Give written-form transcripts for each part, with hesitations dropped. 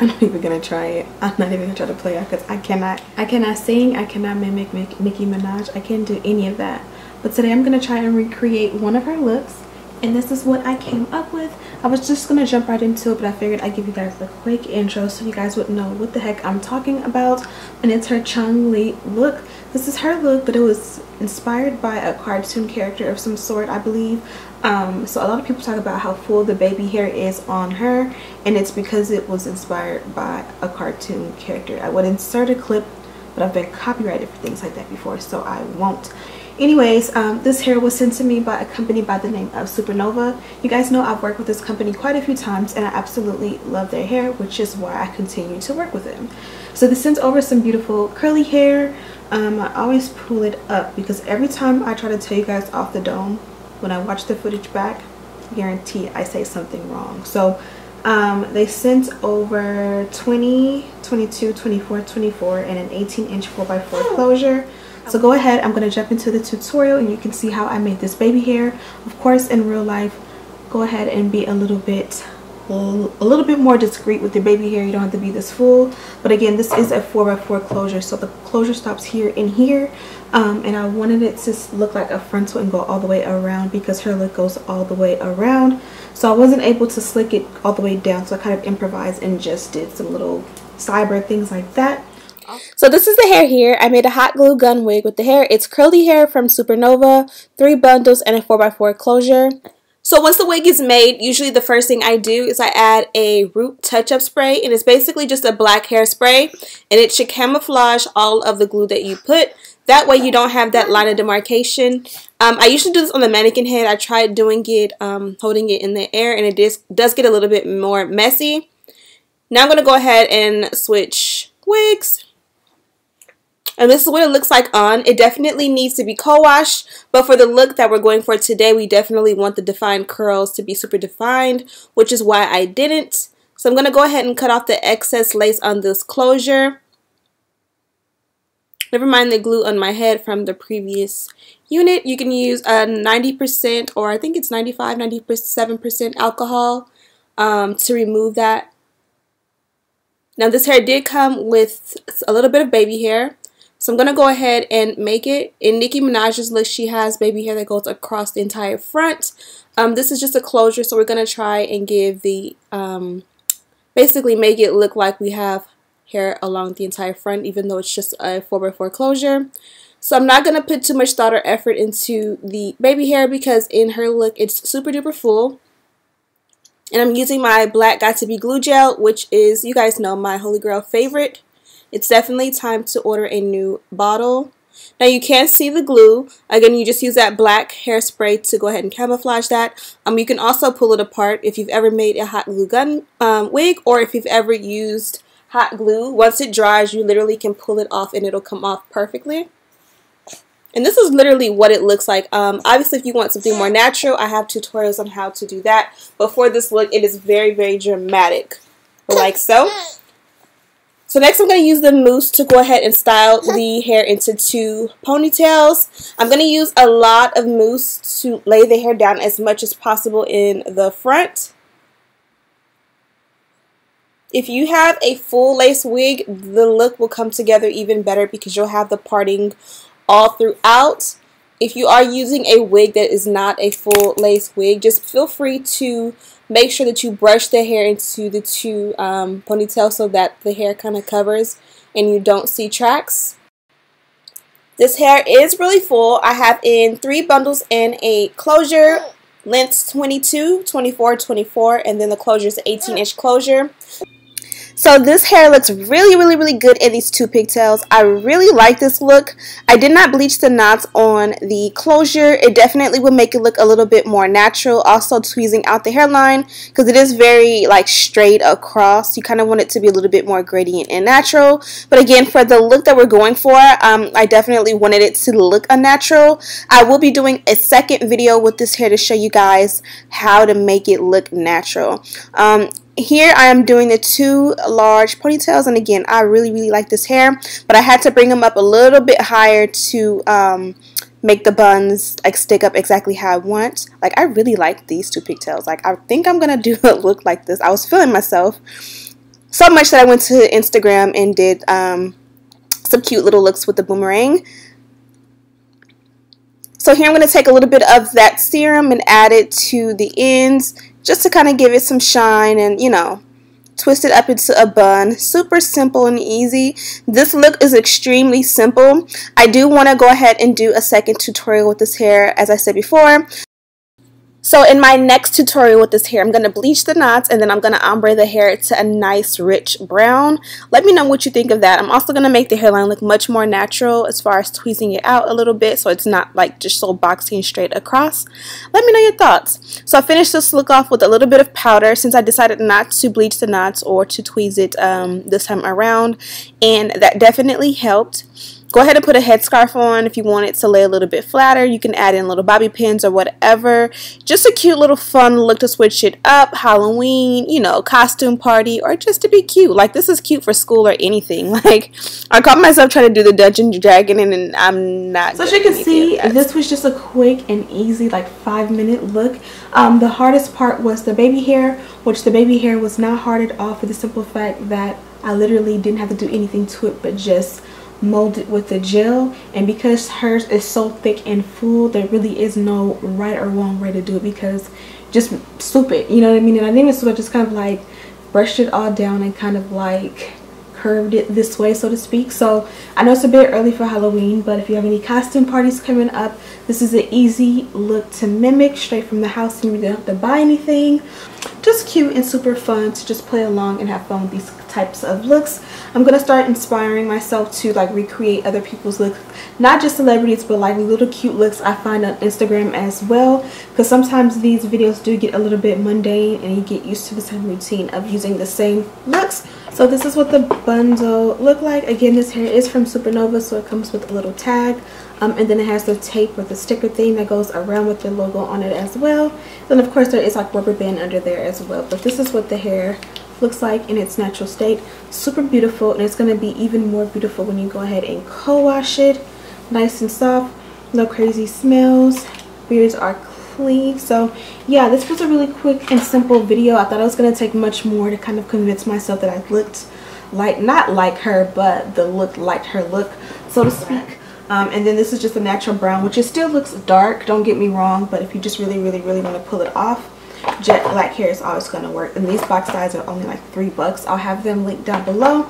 I'm not even gonna try it. I'm not even gonna try to play it because I cannot sing, I cannot mimic Nicki Minaj. I can't do any of that. But today I'm gonna try and recreate one of her looks, and this is what I came up with. I was just gonna jump right into it, but I figured I'd give you guys a quick intro so you guys would know what the heck I'm talking about. And it's her Chun-Li look. This is her look, but it was inspired by a cartoon character of some sort, I believe. So a lot of people talk about how full the baby hair is on her, and it's because it was inspired by a cartoon character. I would insert a clip, but I've been copyrighted for things like that before, so I won't. Anyways, this hair was sent to me by a company by the name of SuperNova. You guys know I've worked with this company quite a few times, and I absolutely love their hair, which is why I continue to work with them. So they sent over some beautiful curly hair. I always pull it up because every time I try to tell you guys off the dome, when I watch the footage back, guarantee I say something wrong. So they sent over 20, 22, 24, 24, and an 18-inch 4x4 closure. So go ahead, I'm going to jump into the tutorial and you can see how I made this baby hair. Of course, in real life, go ahead and be a little bit more discreet with your baby hair. You don't have to be this full. But again, this is a 4x4 closure, so the closure stops here and here. And I wanted it to look like a frontal and go all the way around because her look goes all the way around. So I wasn't able to slick it all the way down, so I kind of improvised and just did some little cyber things like that. So this is the hair here. I made a hot glue gun wig with the hair. It's curly hair from SuperNova, 3 bundles, and a 4x4 closure. So once the wig is made, usually the first thing I do is I add a root touch-up spray, and it's basically just a black hairspray, and it should camouflage all of the glue that you put. That way you don't have that line of demarcation. I usually do this on the mannequin head. I tried doing it, holding it in the air, and it does get a little bit more messy. Now I'm going to go ahead and switch wigs. And this is what it looks like on. It definitely needs to be co-washed, but for the look that we're going for today, we definitely want the defined curls to be super defined, which is why I didn't. So I'm going to go ahead and cut off the excess lace on this closure. Never mind the glue on my head from the previous unit. You can use a 90% or I think it's 95, 97% alcohol to remove that. Now this hair did come with a little bit of baby hair. So I'm going to go ahead and make it. In Nicki Minaj's look, she has baby hair that goes across the entire front. This is just a closure, so we're going to try and give the, basically make it look like we have hair along the entire front, even though it's just a 4x4 closure. So I'm not going to put too much thought or effort into the baby hair because in her look, it's super duper full. And I'm using my black Got To Be glue gel, which is, you guys know, my holy grail favorite. It's definitely time to order a new bottle. Now you can't see the glue. Again, you just use that black hairspray to go ahead and camouflage that. You can also pull it apart if you've ever made a hot glue gun wig, or if you've ever used hot glue. Once it dries, you literally can pull it off and it'll come off perfectly. And this is literally what it looks like. Obviously, if you want something more natural, I have tutorials on how to do that. But for this look, it is very, very dramatic, like so. So next I'm going to use the mousse to go ahead and style the hair into 2 ponytails. I'm going to use a lot of mousse to lay the hair down as much as possible in the front. If you have a full lace wig, the look will come together even better because you'll have the parting all throughout. If you are using a wig that is not a full lace wig, just feel free to make sure that you brush the hair into the 2 ponytails so that the hair kind of covers and you don't see tracks. This hair is really full. I have in 3 bundles and a closure, lengths 22, 24, 24, and then the closure is an 18-inch closure. So this hair looks really, really, really good in these 2 pigtails. I really like this look. I did not bleach the knots on the closure. It definitely will make it look a little bit more natural. Also tweezing out the hairline because it is very like straight across. You kind of want it to be a little bit more gradient and natural. But again, for the look that we're going for, I definitely wanted it to look unnatural. I will be doing a second video with this hair to show you guys how to make it look natural. Here I am doing the 2 large ponytails, and again, I really, really like this hair, but I had to bring them up a little bit higher to make the buns like stick up exactly how I want. Like, I really like these 2 pigtails. Like, I think I'm gonna do a look like this. I was feeling myself. So much that I went to Instagram and did some cute little looks with the boomerang. So here I'm going to take a little bit of that serum and add it to the ends just to kind of give it some shine and, you know, twist it up into a bun. Super simple and easy. This look is extremely simple. I do want to go ahead and do a second tutorial with this hair, as I said before. So in my next tutorial with this hair, I'm going to bleach the knots and then I'm going to ombre the hair to a nice rich brown. Let me know what you think of that. I'm also going to make the hairline look much more natural as far as tweezing it out a little bit so it's not like just so boxy and straight across. Let me know your thoughts. So I finished this look off with a little bit of powder since I decided not to bleach the knots or to tweeze it this time around, and that definitely helped. Go ahead and put a headscarf on if you want it to lay a little bit flatter. You can add in little bobby pins or whatever. Just a cute little fun look to switch it up. Halloween, you know, costume party, or just to be cute. Like, this is cute for school or anything. Like, I caught myself trying to do the Dungeons and Dragons and I'm not. So as you can see, this was just a quick and easy, like, 5-minute look. The hardest part was the baby hair, which the baby hair was not hearted off for the simple fact that I literally didn't have to do anything to it but just mold it with the gel. And because hers is so thick and full, there really is no right or wrong way to do it, because just swoop it, you know what I mean? And I didn't even swoop it, just kind of like brushed it all down and kind of like curved it this way, so to speak. So I know it's a bit early for Halloween, but if you have any costume parties coming up, this is an easy look to mimic straight from the house and you don't have to buy anything. Just cute and super fun to just play along and have fun with these types of looks. I'm gonna start inspiring myself to like recreate other people's looks, not just celebrities, but like little cute looks I find on Instagram as well, because sometimes these videos do get a little bit mundane and you get used to the same routine of using the same looks. So this is what the bundle look like. Again, this hair is from SuperNova, so it comes with a little tag, and then it has the tape or the sticker thing that goes around with the logo on it as well. Then of course there is like rubber band under there as well. But this is what the hair looks like in its natural state. Super beautiful, and it's going to be even more beautiful when you go ahead and co-wash it. Nice and soft, no crazy smells, beards are clean. So yeah, this was a really quick and simple video. I thought it was going to take much more to kind of convince myself that I looked like, not like her, but the look like her look, so to speak. And then this is just a natural brown, which it still looks dark, don't get me wrong, but if you just really want to pull it off, jet black hair is always going to work. And these box size are only like $3. I'll have them linked down below.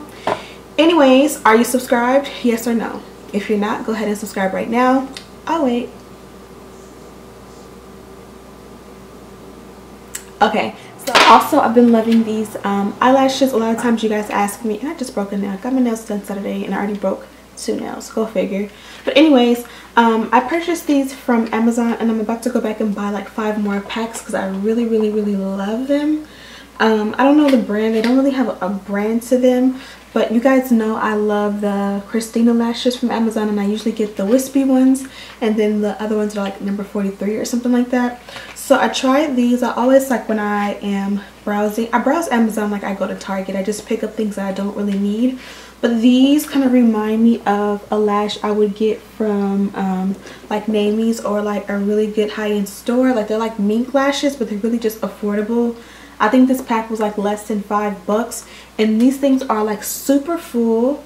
Anyways, are you subscribed? Yes or no? If you're not, go ahead and subscribe right now. I'll wait. Okay, so also I've been loving these eyelashes. A lot of times you guys ask me, and I just broke a nail. I got my nails done Saturday and I already broke 2 nails, go figure. But anyways, I purchased these from Amazon and I'm about to go back and buy like 5 more packs because I really love them. I don't know the brand, they don't really have a brand to them, but you guys know I love the Christina Lashes from Amazon, and I usually get the wispy ones, and then the other ones are like number 43 or something like that. So I tried these. I always, like, when I am browsing, I browse Amazon like I go to Target. I just pick up things that I don't really need. But these kind of remind me of a lash I would get from like Namies or like a really good high-end store. Like, they're like mink lashes, but they're really just affordable. I think this pack was like less than $5, and these things are like super full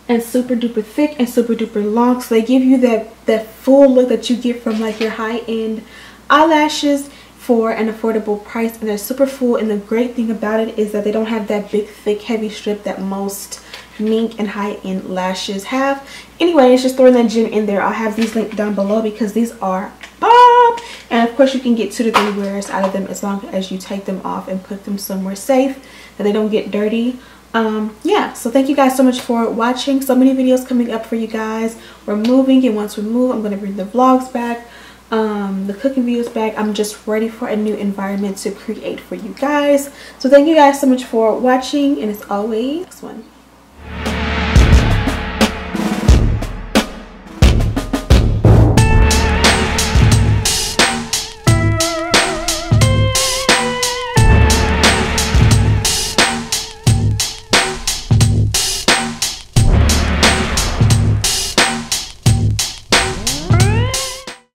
and super duper thick and super duper long, so they give you that full look that you get from like your high-end eyelashes for an affordable price, and they're super full. And the great thing about it is that they don't have that big thick heavy strip that most mink and high-end lashes have. Anyways, just throwing that gem in there. I'll have these linked down below because these are bomb, and of course you can get 2 to 3 wears out of them as long as you take them off and put them somewhere safe that they don't get dirty. Yeah, so thank you guys so much for watching. So many videos coming up for you guys. We're moving, and once we move, I'm going to bring the vlogs back, the cooking videos back. I'm just ready for a new environment to create for you guys. So thank you guys so much for watching, and as always, next one.